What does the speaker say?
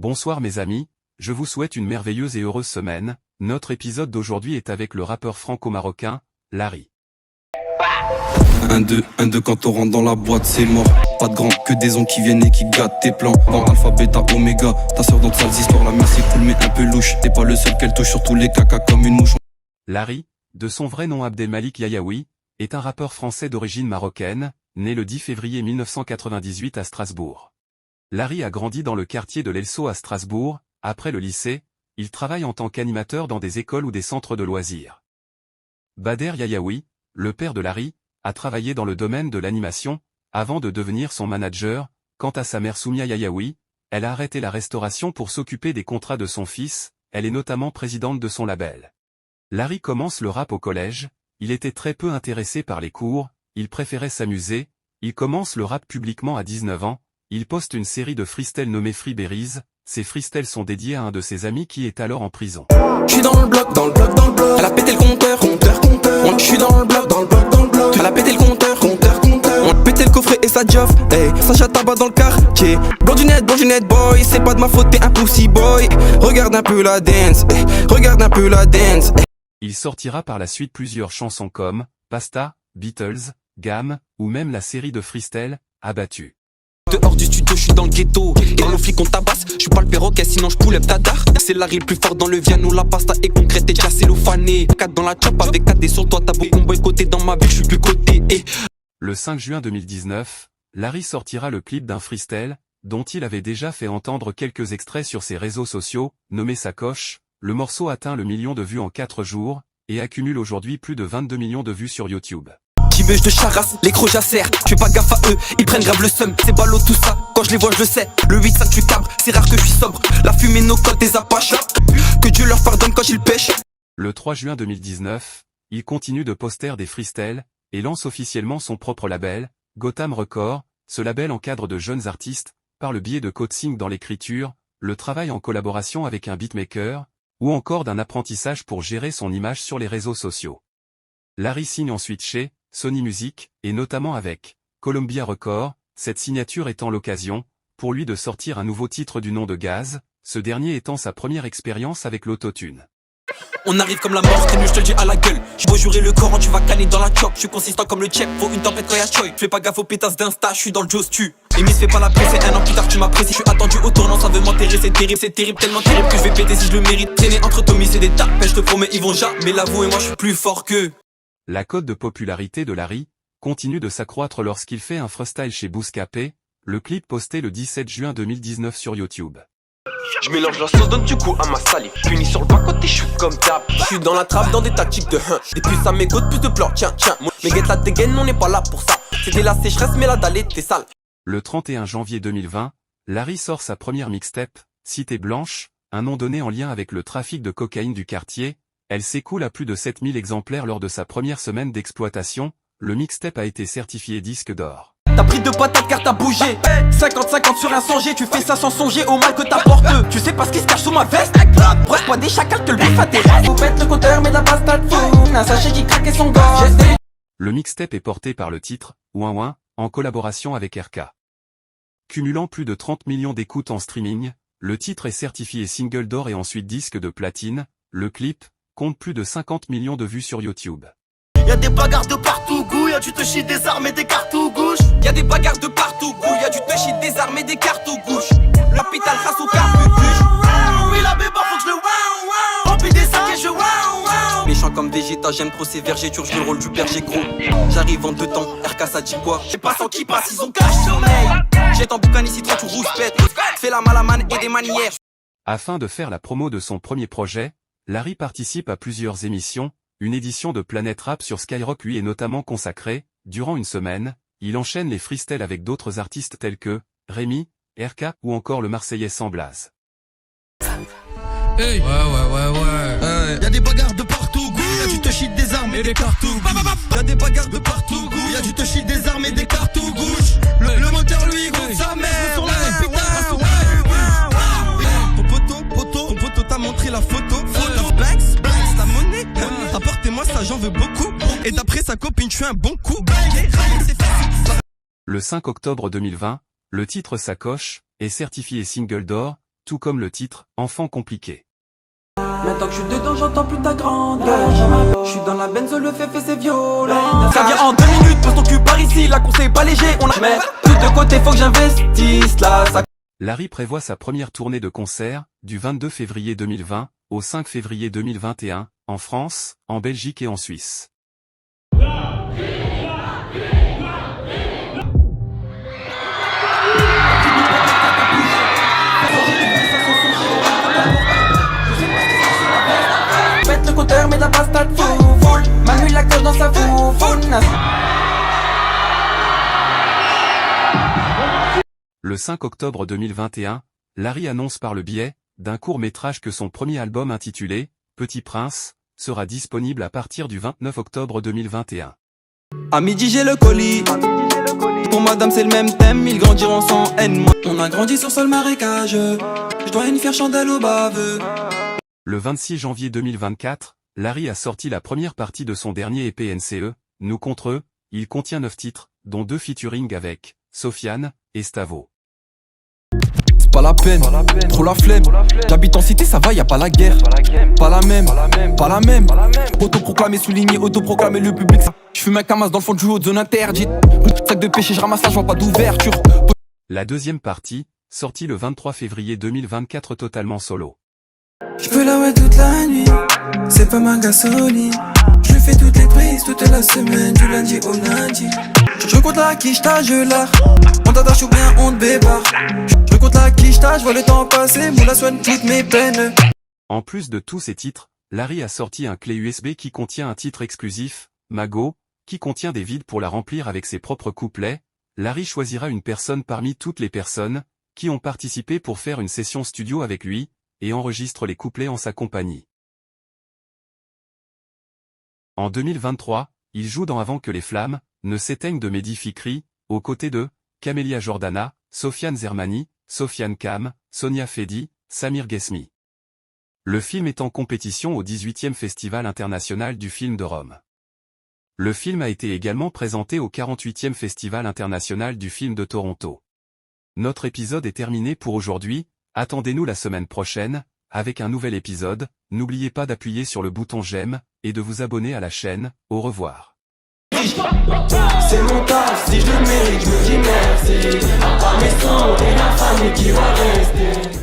Bonsoir mes amis, je vous souhaite une merveilleuse et heureuse semaine. Notre épisode d'aujourd'hui est avec le rappeur franco-marocain, Larry. 1-2 quand on rentre dans la boîte c'est mort. Pas de grand que des ondes qui viennent et qui gâtent tes plans. Dans alpha, bêta, oméga, ta sœur dans de sales histoires. La mer c'est cool mais un peu louche. T'es pas le seul qu'elle touche sur tous les caca comme une mouche. Larry, de son vrai nom Abdelmalik Yayaoui, est un rappeur français d'origine marocaine, né le 10 février 1998 à Strasbourg. Larry a grandi dans le quartier de l'Elso à Strasbourg. Après le lycée, il travaille en tant qu'animateur dans des écoles ou des centres de loisirs. Bader Yayaoui, le père de Larry, a travaillé dans le domaine de l'animation, avant de devenir son manager. Quant à sa mère Soumia Yayaoui, elle a arrêté la restauration pour s'occuper des contrats de son fils, elle est notamment présidente de son label. Larry commence le rap au collège, il était très peu intéressé par les cours, il préférait s'amuser, il commence le rap publiquement à 19 ans, il poste une série de freestyles nommés Free Berries. Ces freestyles sont dédiés à un de ses amis qui est alors en prison. J'suis dans le bloc, elle a pété le compteur. J'suis dans le bloc, elle a pété le compteur. On a pété le coffret et sa job, ça jette tabac dans le quartier. Blondinette boy, c'est pas de ma faute, t'es un pussy boy. Regarde un peu la dance, Il sortira par la suite plusieurs chansons comme Pasta, Beatles, Gamme, ou même la série de freestyle, Abattu. Dehors du studio, je suis dans le ghetto. Dans le flic on tabasse, je suis pas le perroquet, sinon je poule tadar. C'est Larry le plus fort dans le Viano, la pasta est concrète et déjà cellophanée. 4 dans la chop avec 4 sur toi, t'as beaucoup boycotté dans ma vie, je suis plus coté. Le 5 juin 2019, Larry sortira le clip d'un freestyle, dont il avait déjà fait entendre quelques extraits sur ses réseaux sociaux, nommé Sacoche. Le morceau atteint le million de vues en 4 jours, et accumule aujourd'hui plus de 22 millions de vues sur YouTube. Qui beuge de charasse, les crocs jacèrent. Tu fais pas gaffe à eux, ils prennent grave le seum. C'est ballot tout ça, quand je les vois je le sais. Le 8-5 tu cabres, c'est rare que je suis sobre. La fumée nos cotes des apaches. Que Dieu leur pardonne quand ils pêchent. Le 3 juin 2019, il continue de poster des freestyles, et lance officiellement son propre label, Gotham Records. Ce label encadre de jeunes artistes, par le biais de coaching dans l'écriture, le travail en collaboration avec un beatmaker, ou encore d'un apprentissage pour gérer son image sur les réseaux sociaux. Larry signe ensuite chez Sony Music, et notamment avec Columbia Records, cette signature étant l'occasion, pour lui de sortir un nouveau titre du nom de Gaz, ce dernier étant sa première expérience avec l'autotune. On arrive comme la mort, t'es mieux, je te le dis à la gueule. Je vais jurer le Coran, tu vas canner dans la chop. Je suis consistant comme le check, faut une tempête quand y'a choy. Fais pas gaffe aux pétasses d'insta, je suis dans le Joe's tu. Les miss fais pas la presse, et un an plus tard tu m'apprécies. Je suis attendu au tournant, ça veut m'enterrer, c'est terrible, tellement terrible que je vais péter si je le mérite. Traîner entre Tommy, c'est des tapes, je te promets, ils vont jamais l'avouer, moi je suis plus fort qu'eux. La cote de popularité de Larry continue de s'accroître lorsqu'il fait un freestyle chez Bouscapé, le clip posté le 17 juin 2019 sur YouTube. Je mélange la sauce, donne du coup à ma salive. Puni sur le bas côté, je suis comme d'hab. Je suis dans la trappe, dans des tactiques de hun. Des puces à mes côtes, plus de pleurs, tiens. Mais guette la dégaine, on n'est pas là pour ça. C'était la sécheresse, mais la dalle était sale. Le 31 janvier 2020, Larry sort sa première mixtape, Cité Blanche, un nom donné en lien avec le trafic de cocaïne du quartier. Elle s'écoule à plus de 7000 exemplaires lors de sa première semaine d'exploitation. Le mixtape a été certifié disque d'or. T'as pris 2 patates car t'as bougé. 50-50 sur un songer, tu fais ça sans songer au mal que t'apportes. Tu sais pas ce qui se cache sous ma veste. Bref, moi des chacals te le bouffe à tes restes. Vous faites le compteur mais la pasta de fou. Un sachet qui craque et son gorge. Le mixtape est porté par le titre Ouin Ouin, en collaboration avec RK. Cumulant plus de 30 millions d'écoutes en streaming, le titre est certifié single d'or et ensuite disque de platine. Le clip compte plus de 50 millions de vues sur YouTube. Y'a des bagarres de partout, goût, y'a du touchy, des armes et des cartouches gauche. Y'a des bagarres de partout, goût, y'a du touchy, des armes et des cartouches gauche. L'hôpital race au carbucuche. Oui, la béba, faut que je le wow. Remplis des sacs et je wow. Méchant comme Vegeta, j'aime trop ces vergers, je joue le rôle du berger gros. J'arrive en 2 temps, RK ça dit quoi? Les passants qui passent, ils ont caché sommeil. J'ai ton boucan ici, toi tu rouspètes. Fais la malamane et des manières. Afin de faire la promo de son premier projet, Larry participe à plusieurs émissions. Une édition de Planète Rap sur Skyrock lui est notamment consacrée. Durant une semaine, il enchaîne les freestyles avec d'autres artistes tels que Rémi, RK ou encore le Marseillais Sans Blaze. Hey. Ouais. Y'a des bagarres de partout, goût. Y'a du touchy, des armes et des cartouches. Y'a des bagarres de partout, goût. Y'a du touchy, des armes et des cartouches. Le moteur lui groupe sa mère. Sur la ton poteau t'a montré la photo. Banks, ta monnaie. Apportez-moi ça, j'en veux beaucoup. Et d'après sa copine, je suis un bon coup. Le 5 octobre 2020, le titre Sacoche est certifié single d'or. tout comme le titre « Enfant compliqué ». Maintenant que je suis dedans, j'entends plus ta grande gueule. Je suis dans la benzo, le fait c'est violent. Ça vient en 2 minutes, pose ton cul par ici. Là, conseil pas léger, on a mais tout de côté, faut que j'investisse là. Ça... Larry prévoit sa première tournée de concert, du 22 février 2020 au 5 février 2021, en France, en Belgique et en Suisse. Pète le compteur, mais la patate full. Manu la coche dans sa foufoune. Le 5 octobre 2021, Larry annonce par le biais d'un court-métrage que son premier album intitulé « Petit Prince » sera disponible à partir du 29 octobre 2021. À midi j'ai le colis. Pour madame c'est le même thème, ils grandiront sans haine. On a grandi sur sol marécageux. Je dois une fière chandelle au baveux. Le 26 janvier 2024, Larry a sorti la première partie de son dernier EP NCE, Nous contre eux. Il contient 9 titres, dont 2 featuring avec Sofiane et Stavo. C'est pas la peine, trop la flemme. J'habite en cité, ça va, y a pas la guerre. Pas la même, pas la même. Autoproclamé, souligné, autoproclamé le public. Je fume un camas dans le fond du haut de zone interdite. Sac de pêcher, je ramasse ça, je vois pas d'ouverture. La deuxième partie, sortie le 23 février 2024 totalement solo. Je peux la ouais toute la nuit, c'est pas ma gasoline. Je lui fais toutes les prises toute la semaine, du lundi au lundi. Je compte la quicheta, je l'ai. On t'attache ou bien on te bébare. Je compte la quicheta, je vois le temps passer, moula soigne toutes mes peines. En plus de tous ces titres, Larry a sorti un clé USB qui contient un titre exclusif, Mago, qui contient des vides pour la remplir avec ses propres couplets. Larry choisira une personne parmi toutes les personnes qui ont participé pour faire une session studio avec lui, et enregistre les couplets en sa compagnie. En 2023, il joue dans Avant que les flammes ne s'éteignent de Mehdi Fikri, aux côtés de Camélia Jordana, Sofiane Zermani, Sofiane Kam, Sonia Fedi, Samir Ghesmi. Le film est en compétition au 18e Festival international du film de Rome. Le film a été également présenté au 48e Festival international du film de Toronto. Notre épisode est terminé pour aujourd'hui. Attendez-nous la semaine prochaine, avec un nouvel épisode. N'oubliez pas d'appuyer sur le bouton j'aime, et de vous abonner à la chaîne. Au revoir. C'est mon taf, si je le mérite, je me dis merci. À part mes sons et la famille qui va rester.